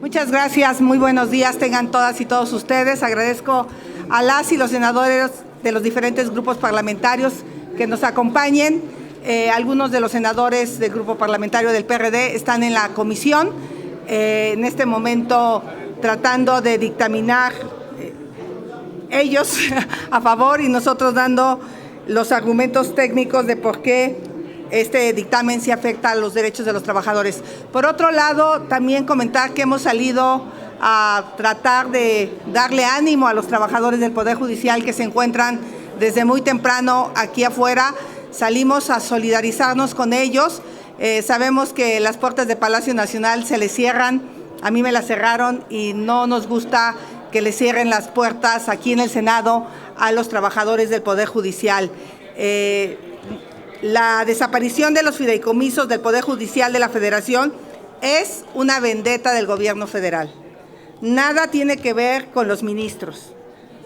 Muchas gracias, muy buenos días tengan todas y todos ustedes. Agradezco a las y los senadores de los diferentes grupos parlamentarios que nos acompañen. Algunos de los senadores del grupo parlamentario del PRD están en la comisión, en este momento tratando de dictaminar ellos a favor y nosotros dando los argumentos técnicos de por qué este dictamen sí afecta a los derechos de los trabajadores. Por otro lado, también comentar que hemos salido a tratar de darle ánimo a los trabajadores del Poder Judicial que se encuentran desde muy temprano aquí afuera. Salimos a solidarizarnos con ellos. Sabemos que las puertas de Palacio Nacional se les cierran. A mí me las cerraron y no nos gusta que les cierren las puertas aquí en el Senado a los trabajadores del Poder Judicial. La desaparición de los fideicomisos del Poder Judicial de la Federación es una vendetta del gobierno federal. Nada tiene que ver con los ministros.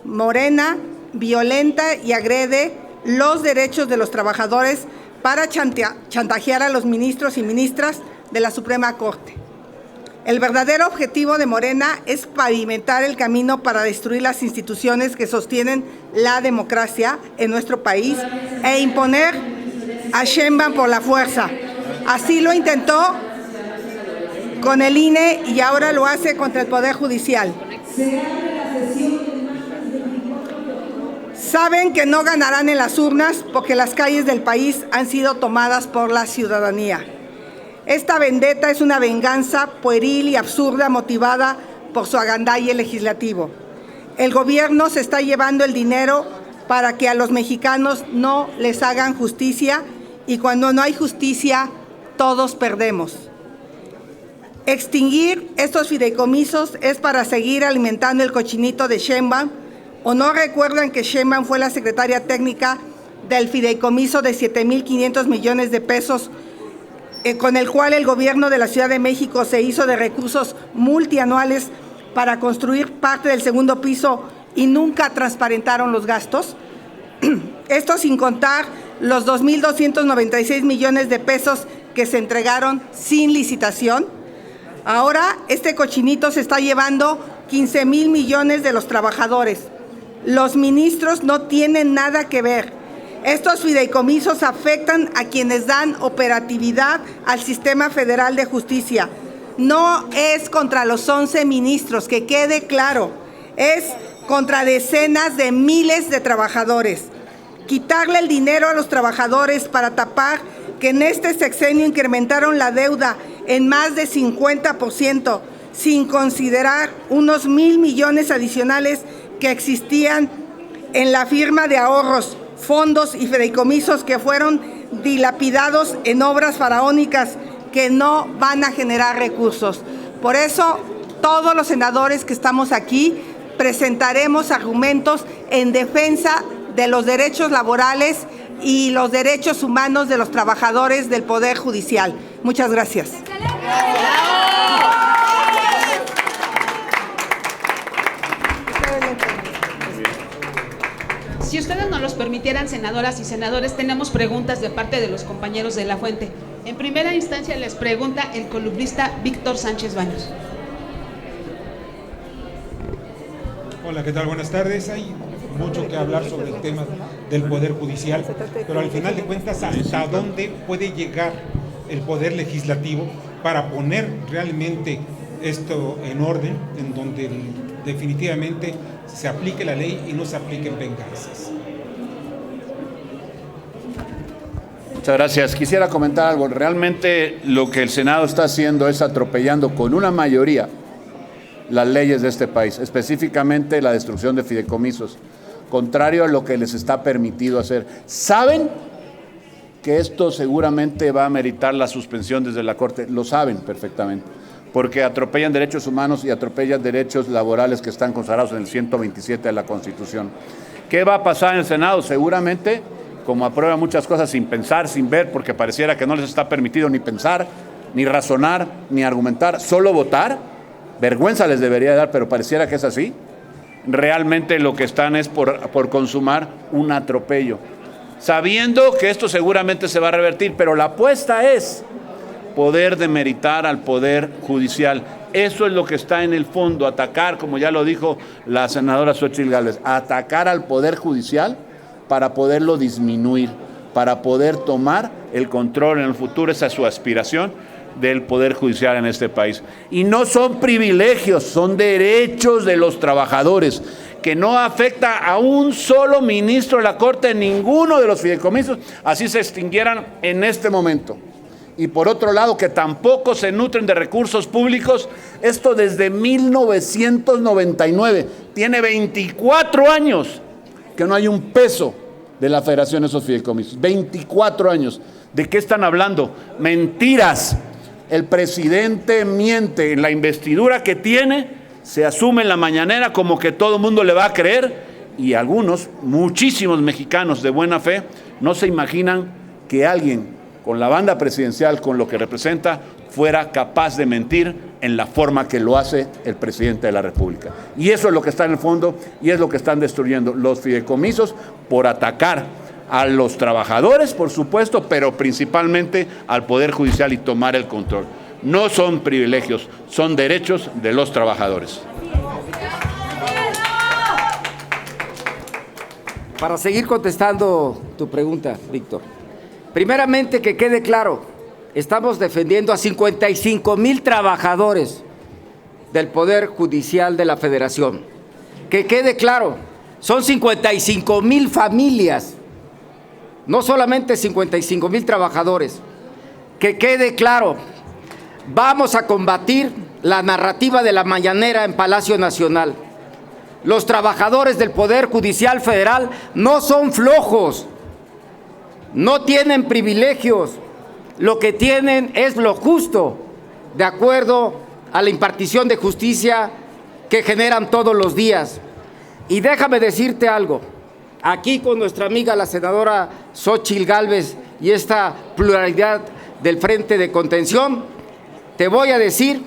Morena violenta y agrede los derechos de los trabajadores para chantajear a los ministros y ministras de la Suprema Corte. El verdadero objetivo de Morena es pavimentar el camino para destruir las instituciones que sostienen la democracia en nuestro país e imponer a Sheinbaum por la fuerza. Así lo intentó con el INE y ahora lo hace contra el Poder Judicial. Saben que no ganarán en las urnas porque las calles del país han sido tomadas por la ciudadanía. Esta vendetta es una venganza pueril y absurda motivada por su agandalle legislativo. El gobierno se está llevando el dinero para que a los mexicanos no les hagan justicia y cuando no hay justicia, todos perdemos. Extinguir estos fideicomisos es para seguir alimentando el cochinito de Sheinbaum. ¿O no recuerdan que Sheinbaum fue la secretaria técnica del fideicomiso de 7,500 millones de pesos, con el cual el gobierno de la Ciudad de México se hizo de recursos multianuales para construir parte del segundo piso y nunca transparentaron los gastos? Esto sin contar los 2,296 millones de pesos que se entregaron sin licitación. Ahora este cochinito se está llevando 15,000 millones de los trabajadores. Los ministros no tienen nada que ver. Estos fideicomisos afectan a quienes dan operatividad al sistema federal de justicia. No es contra los 11 ministros, que quede claro, es contra decenas de miles de trabajadores. Quitarle el dinero a los trabajadores para tapar que en este sexenio incrementaron la deuda en más de 50%, sin considerar unos 1,000 millones adicionales que existían en la firma de ahorros, fondos y fideicomisos que fueron dilapidados en obras faraónicas que no van a generar recursos. Por eso, todos los senadores que estamos aquí presentaremos argumentos en defensa de los derechos laborales y los derechos humanos de los trabajadores del Poder Judicial. Muchas gracias. Si ustedes nos los permitieran, senadoras y senadores, tenemos preguntas de parte de los compañeros de La Fuente. En primera instancia les pregunta el columnista Víctor Sánchez Baños. Hola, ¿qué tal? Buenas tardes. Hay mucho que hablar sobre el tema del Poder Judicial, pero al final de cuentas, ¿hasta dónde puede llegar el Poder Legislativo para poner realmente esto en orden, en donde definitivamente se aplique la ley y no se apliquen venganzas? Muchas gracias. Quisiera comentar algo. Realmente lo que el Senado está haciendo es atropellando con una mayoría las leyes de este país, específicamente la destrucción de fideicomisos, contrario a lo que les está permitido hacer. Saben que esto seguramente va a meritar la suspensión desde la Corte, lo saben perfectamente, porque atropellan derechos humanos y atropellan derechos laborales que están consagrados en el 127 de la Constitución. ¿Qué va a pasar en el Senado? Seguramente, como aprueba muchas cosas sin pensar, sin ver, porque pareciera que no les está permitido ni pensar, ni razonar, ni argumentar, solo votar. Vergüenza les debería dar, pero pareciera que es así. Realmente lo que están es por consumar un atropello, sabiendo que esto seguramente se va a revertir, pero la apuesta es poder demeritar al Poder Judicial. Eso es lo que está en el fondo, atacar, como ya lo dijo la senadora Xóchitl Gálvez, atacar al Poder Judicial para poderlo disminuir, para poder tomar el control en el futuro. Esa es su aspiración del Poder Judicial en este país. Y no son privilegios, son derechos de los trabajadores, que no afecta a un solo ministro de la Corte en ninguno de los fideicomisos, así se extinguieran en este momento. Y por otro lado, que tampoco se nutren de recursos públicos, esto desde 1999, tiene 24 años que no hay un peso de la Federación de esos fideicomisos, 24 años. ¿De qué están hablando? Mentiras. El presidente miente en la investidura que tiene, se asume en la mañanera como que todo el mundo le va a creer, y algunos, muchísimos mexicanos de buena fe, no se imaginan que alguien con la banda presidencial, con lo que representa, fuera capaz de mentir en la forma que lo hace el presidente de la República. Y eso es lo que está en el fondo y es lo que están destruyendo los fideicomisos por atacar a los trabajadores, por supuesto, pero principalmente al Poder Judicial y tomar el control. No son privilegios, son derechos de los trabajadores. Para seguir contestando tu pregunta, Víctor, primeramente que quede claro, estamos defendiendo a 55,000 trabajadores del Poder Judicial de la Federación. Que quede claro, son 55,000 familias, no solamente 55,000 trabajadores. Que quede claro, vamos a combatir la narrativa de la mañanera en Palacio Nacional. Los trabajadores del Poder Judicial Federal no son flojos, no tienen privilegios, lo que tienen es lo justo, de acuerdo a la impartición de justicia que generan todos los días. Y déjame decirte algo, aquí con nuestra amiga la senadora Xóchitl Gálvez y esta pluralidad del Frente de Contención, te voy a decir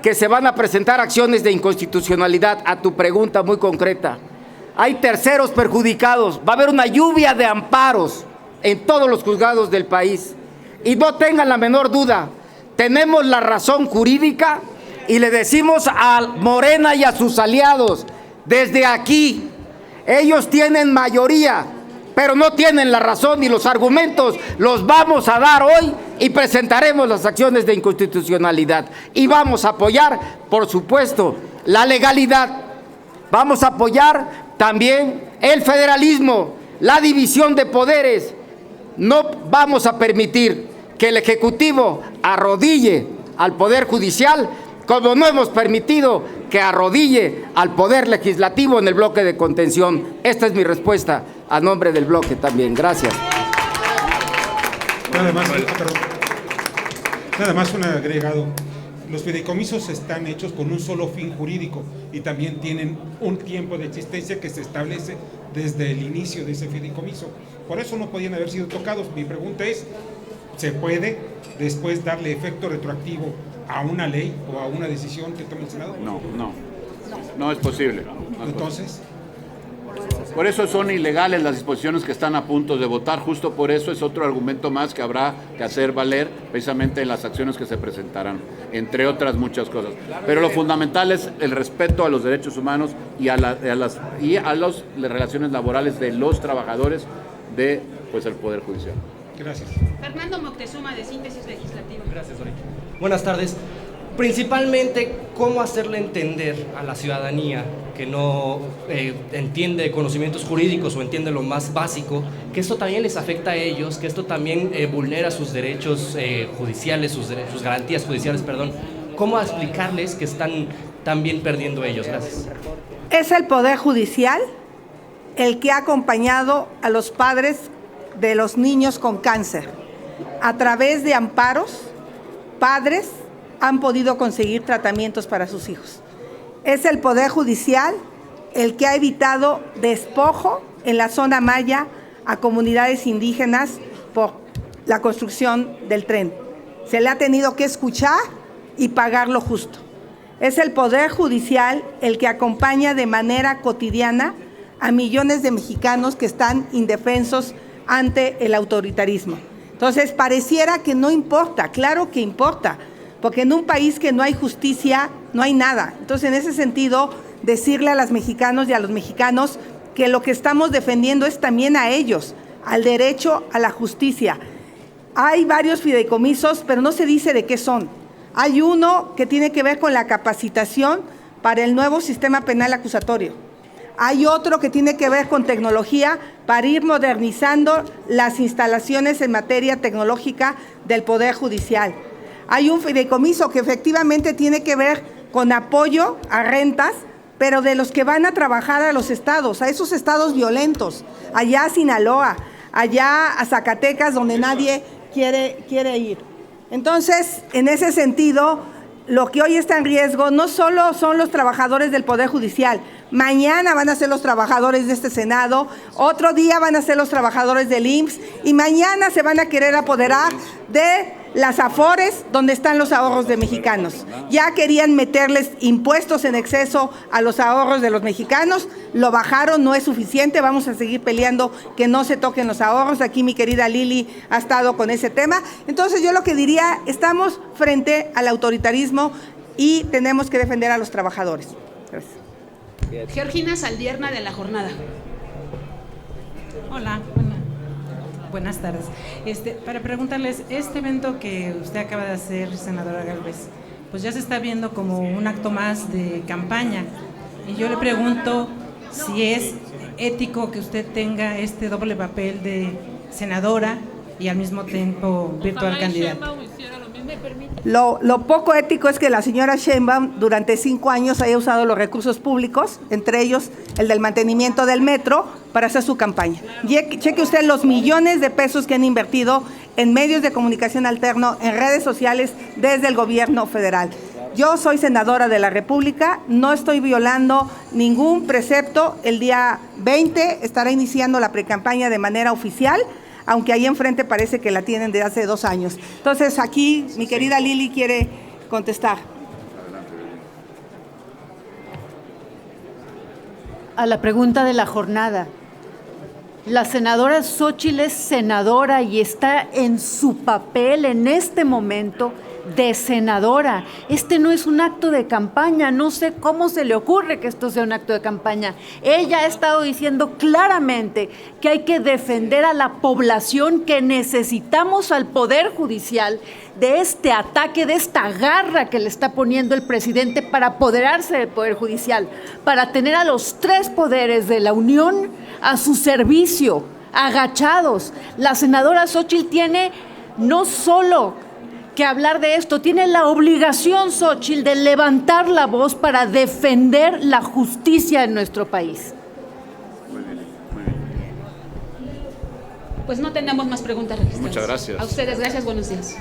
que se van a presentar acciones de inconstitucionalidad. A tu pregunta muy concreta, hay terceros perjudicados, va a haber una lluvia de amparos en todos los juzgados del país. Y no tengan la menor duda, tenemos la razón jurídica y le decimos a Morena y a sus aliados, desde aquí, ellos tienen mayoría, pero no tienen la razón, y los argumentos los vamos a dar hoy y presentaremos las acciones de inconstitucionalidad. Y vamos a apoyar, por supuesto, la legalidad. Vamos a apoyar también el federalismo, la división de poderes. No vamos a permitir que el Ejecutivo arrodille al Poder Judicial, como no hemos permitido que arrodille al Poder Legislativo en el bloque de contención. Esta es mi respuesta a nombre del bloque también. Gracias. Nada más un agregado. Los fideicomisos están hechos con un solo fin jurídico y también tienen un tiempo de existencia que se establece desde el inicio de ese fideicomiso. Por eso no podían haber sido tocados. Mi pregunta es, ¿se puede después darle efecto retroactivo a una ley o a una decisión que tome el Senado? No es posible. Entonces, por eso son ilegales las disposiciones que están a punto de votar. Justo por eso es otro argumento más que habrá que hacer valer precisamente en las acciones que se presentarán, entre otras muchas cosas. Pero lo fundamental es el respeto a los derechos humanos y a las relaciones laborales de los trabajadores de el Poder Judicial. gracias. Fernando Moctezuma, de Síntesis Legislativa. Gracias, Dori. Buenas tardes. Principalmente, ¿cómo hacerle entender a la ciudadanía que no entiende de conocimientos jurídicos o entiende lo más básico, que esto también les afecta a ellos, que esto también vulnera sus derechos judiciales, sus garantías judiciales, perdón? ¿Cómo explicarles que están también perdiendo ellos? Gracias. Es el Poder Judicial el que ha acompañado a los padres de los niños con cáncer. A través de amparos, padres han podido conseguir tratamientos para sus hijos. Es el Poder Judicial el que ha evitado despojo en la zona maya a comunidades indígenas por la construcción del tren. Se le ha tenido que escuchar y pagar lo justo. Es el Poder Judicial el que acompaña de manera cotidiana a millones de mexicanos que están indefensos ante el autoritarismo. Entonces, pareciera que no importa, claro que importa. porque en un país que no hay justicia, no hay nada. Entonces, en ese sentido, decirle a las mexicanos y a los mexicanos que lo que estamos defendiendo es también a ellos, al derecho a la justicia. Hay varios fideicomisos, pero no se dice de qué son. Hay uno que tiene que ver con la capacitación para el nuevo sistema penal acusatorio. Hay otro que tiene que ver con tecnología para ir modernizando las instalaciones en materia tecnológica del Poder Judicial. Hay un fideicomiso que efectivamente tiene que ver con apoyo a rentas, pero de los que van a trabajar a los estados, a esos estados violentos, allá a Sinaloa, allá a Zacatecas, donde nadie quiere ir. Entonces, en ese sentido, lo que hoy está en riesgo no solo son los trabajadores del Poder Judicial, mañana van a ser los trabajadores de este Senado, otro día van a ser los trabajadores del IMSS y mañana se van a querer apoderar de las Afores, donde están los ahorros de mexicanos. Ya querían meterles impuestos en exceso a los ahorros de los mexicanos, lo bajaron, no es suficiente, vamos a seguir peleando que no se toquen los ahorros. Aquí mi querida Lili ha estado con ese tema. Entonces yo lo que diría, estamos frente al autoritarismo y tenemos que defender a los trabajadores. Gracias. Georgina Saldierna, de La Jornada. Hola, buenas tardes. Para preguntarles, este evento que usted acaba de hacer, senadora Gálvez, pues ya se está viendo como un acto más de campaña. Y yo le pregunto si es ético que usted tenga este doble papel de senadora y al mismo tiempo virtual candidata. Lo poco ético es que la señora Sheinbaum durante 5 años haya usado los recursos públicos, entre ellos el del mantenimiento del metro, para hacer su campaña. Cheque usted los millones de pesos que han invertido en medios de comunicación alterno, en redes sociales, desde el gobierno federal. Yo soy senadora de la República, no estoy violando ningún precepto. El día 20 estará iniciando la precampaña de manera oficial, aunque ahí enfrente parece que la tienen de hace 2 años. Entonces, aquí mi querida Lili quiere contestar. A la pregunta de la jornada. La senadora Xóchitl es senadora y está en su papel en este momento de senadora. Este no es un acto de campaña, no sé cómo se le ocurre que esto sea un acto de campaña. Ella ha estado diciendo claramente que hay que defender a la población, que necesitamos al Poder Judicial de este ataque, de esta garra que le está poniendo el presidente para apoderarse del Poder Judicial, para tener a los 3 poderes de la Unión a su servicio, agachados. La senadora Xóchitl tiene no solo que hablar de esto, tiene la obligación, Xóchitl, de levantar la voz para defender la justicia en nuestro país. Muy bien. Pues no tenemos más preguntas registradas. Muchas gracias. A ustedes, gracias, buenos días.